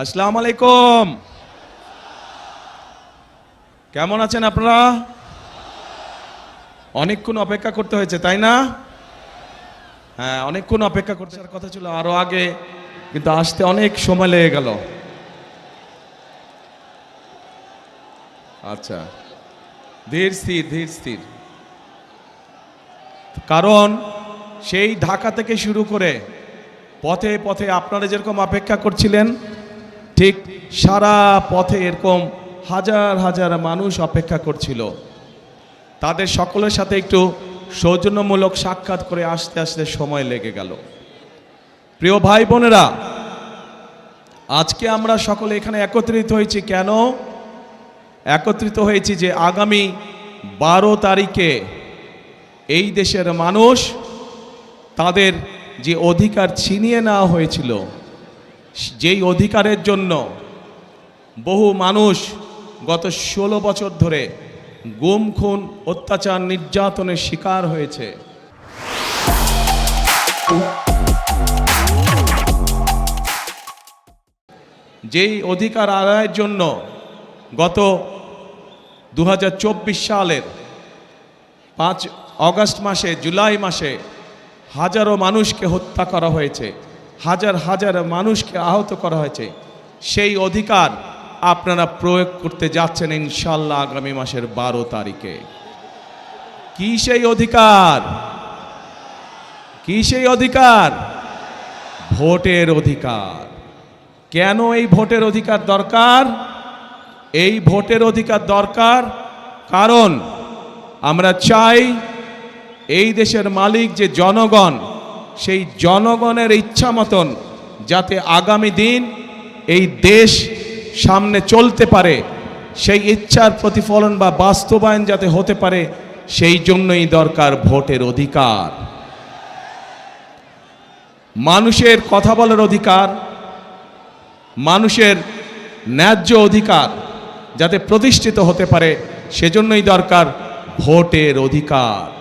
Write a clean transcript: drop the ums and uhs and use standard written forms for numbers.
আসসালামু আলাইকুম। কেমন আছেন আপনারা? অনেকক্ষণ অপেক্ষা করতে হয়েছে তাই না? হ্যাঁ, অনেকক্ষণ অপেক্ষা করতে কথা ছিল আরো আগে, কিন্তু আসতে অনেক সময় লেগে গেল। আচ্ছা, ধীর স্থির ধীর স্থির। কারণ সেই ঢাকা থেকে শুরু করে পথে পথে আপনারা যেরকম অপেক্ষা করছিলেন, ঠিক সারা পথে এরকম হাজার হাজার মানুষ অপেক্ষা করছিল। তাদের সকলের সাথে একটু সৌজন্যমূলক সাক্ষাৎ করে আসতে আসতে সময় লেগে গেল। প্রিয় ভাই বোনেরা, আজকে আমরা সকলে এখানে একত্রিত হয়েছি কেন? একত্রিত হয়েছি যে আগামী 12 তারিখে এই দেশের মানুষ তাদের যে অধিকার ছিনিয়ে নেওয়া হয়েছিল, যেই অধিকারের জন্য বহু মানুষ গত 16 বছর ধরে গুম খুন অত্যাচার নির্যাতনের শিকার হয়েছে, যেই অধিকার আদায়ের জন্য গত 2024 সালের 5 অগস্ট মাসে, জুলাই মাসে হাজারো মানুষকে হত্যা করা হয়েছে, হাজার হাজার মানুষকে আহত করা হয়েছে, সেই অধিকার আপনারা প্রয়োগ করতে যাচ্ছেন ইনশাল্লাহ আগামী মাসের 12 তারিখে। কি সেই অধিকার? কি সেই অধিকার? ভোটের অধিকার। কেন এই ভোটের অধিকার দরকার? এই ভোটের অধিকার দরকার কারণ আমরা চাই এই দেশের মালিক যে জনগণ, সেই জনগণের ইচ্ছা মতন যাতে আগামী দিন এই দেশ সামনে চলতে পারে, সেই ইচ্ছার প্রতিফলন বা বাস্তবায়ন যাতে হতে পারে, সেই জন্যই দরকার ভোটের অধিকার। মানুষের কথা বলার অধিকার, মানুষের ন্যায্য অধিকার যাতে প্রতিষ্ঠিত হতে পারে, সেজন্যই দরকার ভোটের অধিকার।